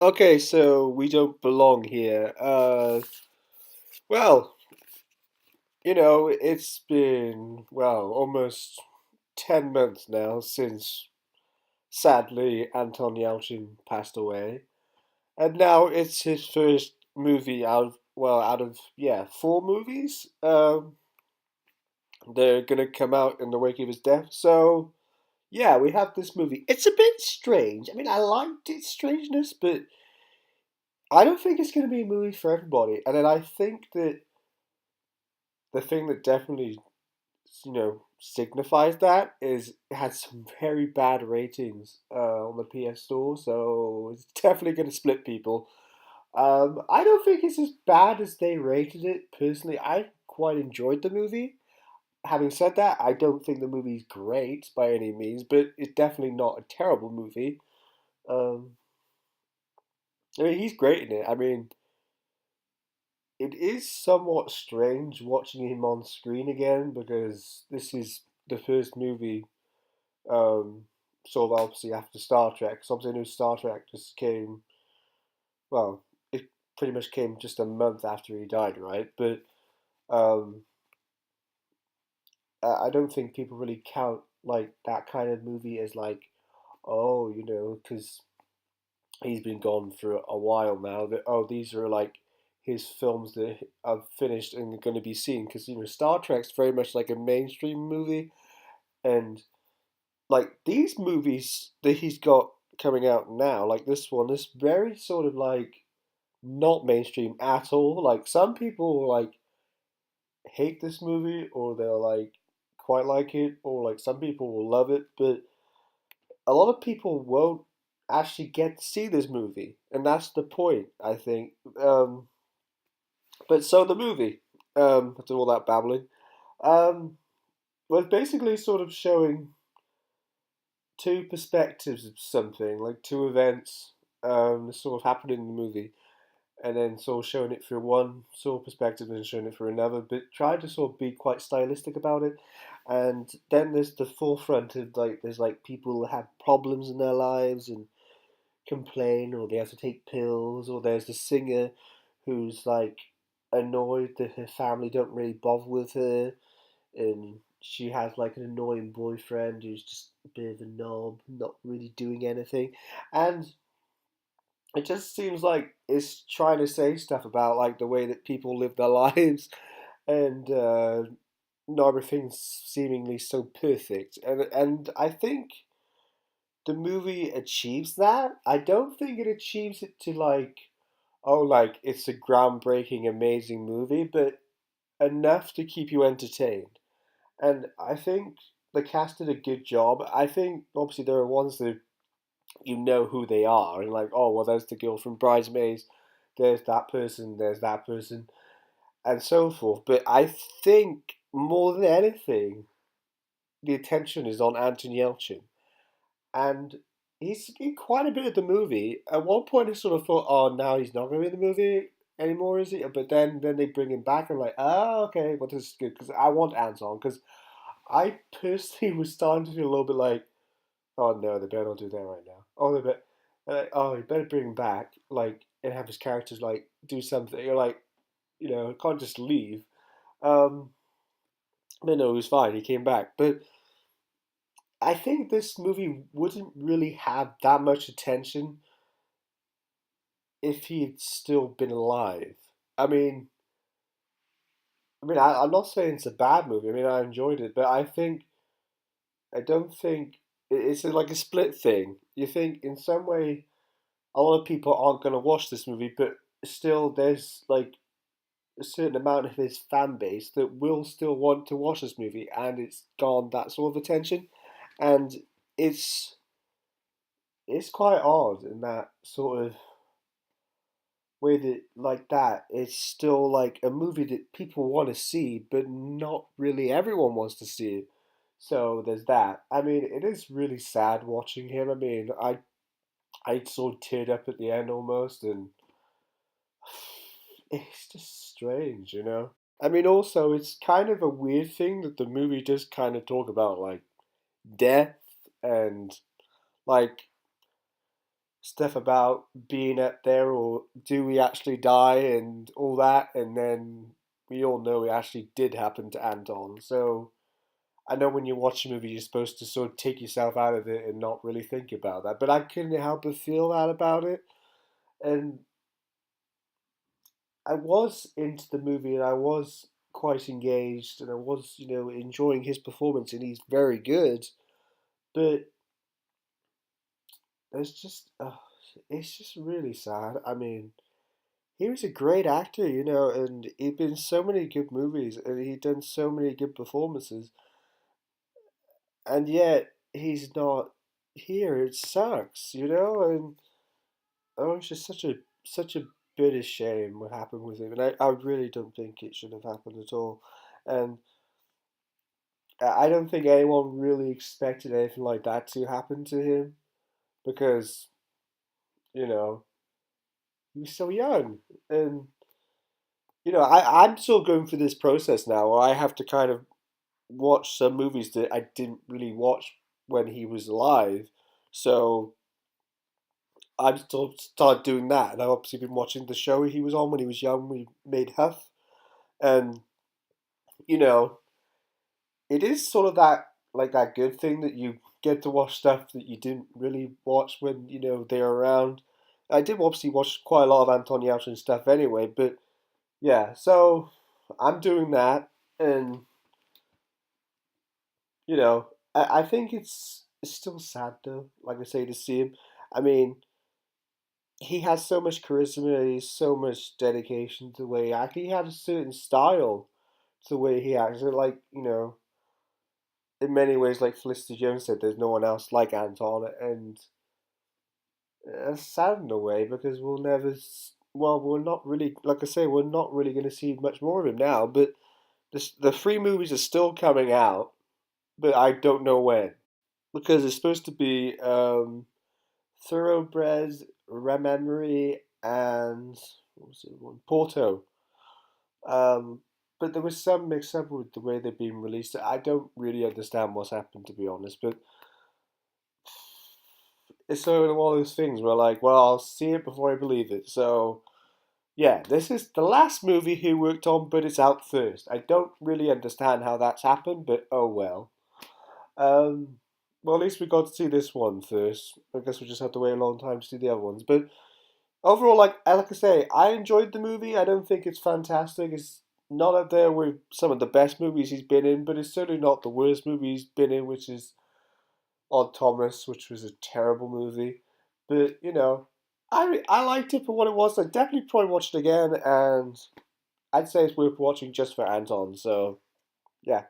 Okay, so we don't belong here. Well, it's been, almost 10 months now since, sadly, Anton Yelchin passed away. And now it's his first movie out of, four movies. They're gonna come out in the wake of his death. So, yeah, we have this movie. It's a bit strange. I mean, I liked its strangeness, but I don't think it's gonna be a movie for everybody. And then I think that the thing that definitely, signifies that is it had some very bad ratings on the PS Store, so it's definitely going to split people. I don't think it's as bad as they rated it. Personally, I quite enjoyed the movie. Having said that, I don't think the movie's great by any means, but it's definitely not a terrible movie. Um, I mean, he's great in it. I mean, it is somewhat strange watching him on screen again because this is the first movie um, sort of obviously after Star Trek. Because obviously, I knew Star Trek just came. Well, it pretty much came just a month after he died, right? But um, I don't think people really count like that kind of movie as like, oh, because he's been gone for a while now. That these are like his films that are finished and going to be seen. Because Star Trek's very much like a mainstream movie, and like these movies that he's got coming out now, like this one, is very sort of like not mainstream at all. Like some people like hate this movie or they'll like quite like it, or like some people will love it, but a lot of people won't actually get to see this movie, and that's the point, I think. But so the movie, after all that babbling, um, was basically sort of showing two perspectives of something, like two events sort of happening in the movie, and then sort of showing it through one sort of perspective and showing it through another, but try to sort of be quite stylistic about it. And then there's the forefront of like there's like people who have problems in their lives and complain, or they have to take pills, or there's the singer who's like annoyed that her family don't really bother with her, and she has like an annoying boyfriend who's just a bit of a knob, not really doing anything, and it just seems like it's trying to say stuff about like the way that people live their lives, and not everything's seemingly so perfect, and I think the movie achieves that. I don't think it achieves it to like, oh, like it's a groundbreaking, amazing movie, but enough to keep you entertained. And I think the cast did a good job. I think obviously there are ones that you know who they are, and like, oh well, there's the girl from Bridesmaids, there's that person, and so forth. But I think more than anything, the attention is on Anton Yelchin, and he's in quite a bit of the movie. At one point, I sort of thought, oh, now he's not going to be in the movie anymore, is he? But then they bring him back, and I'm like, oh, okay, well this is good because I want Anton because I personally was starting to feel a little bit like, oh no, they better not do that right now. Oh, they better, oh, you better bring him back, like, and have his characters like do something. You're like, can't just leave. Um, but no, it was fine. He came back, but I think this movie wouldn't really have that much attention if he'd still been alive. I mean, I'm not saying it's a bad movie. I mean, I enjoyed it, but I don't think it's like a split thing. You think in some way a lot of people aren't going to watch this movie, but still there's like a certain amount of his fan base that will still want to watch this movie, and it's garnered that sort of attention, and it's it's quite odd in that sort of way that like that it's still like a movie that people want to see, but not really everyone wants to see it. So there's that. I mean, it is really sad watching him. I mean, I sort of teared up at the end almost, and it's just strange. I mean, also, it's kind of a weird thing that the movie just kind of talk about like death and like stuff about being up there or do we actually die and all that, and then we all know it actually did happen to Anton. So I know when you watch a movie, you're supposed to sort of take yourself out of it and not really think about that, but I couldn't help but feel that about it, and I was into the movie and I was quite engaged and I was, enjoying his performance and he's very good. But it's just, it's just really sad. I mean, he was a great actor, and he'd been in so many good movies and he'd done so many good performances, and yet he's not here. It sucks, and oh, it's just such a bitter shame what happened with him, and I really don't think it should have happened at all, and I don't think anyone really expected anything like that to happen to him because you know he was so young, and I'm still going through this process now where I have to kind of watch some movies that I didn't really watch when he was alive, so I'm still started doing that, and I've obviously been watching the show he was on when he was young. We made Huff, and you know it is sort of that like that good thing that you get to watch stuff that you didn't really watch when they're around. I did obviously watch quite a lot of Anton Yelchin stuff anyway, but yeah, so I'm doing that, and I think it's still sad though. Like I say, to see him. I mean, he has so much charisma. He's so much dedication to the way he acts. He had a certain style to the way he acts. Like in many ways, like Felicity Jones said, there's no one else like Anton, and it's sad in a way because we'll never. Well, we're not really, like I say, we're not really going to see much more of him now. But the three movies are still coming out, but I don't know when because it's supposed to be Thoroughbreds, Rememory, and what was it one? Porto. Um, but there was some mix up with the way they've been released. I don't really understand what's happened, to be honest. But it's sort of one of those things where, like, well, I'll see it before I believe it. So, yeah, this is the last movie he worked on, but it's out first. I don't really understand how that's happened, but oh well. Um, well, at least we got to see this one first. I guess we just have to wait a long time to see the other ones. But overall, like I say, I enjoyed the movie. I don't think it's fantastic. It's not up there with some of the best movies he's been in, but it's certainly not the worst movie he's been in, which is Odd Thomas, which was a terrible movie. But I liked it for what it was. I definitely probably watch it again, and I'd say it's worth watching just for Anton. So yeah.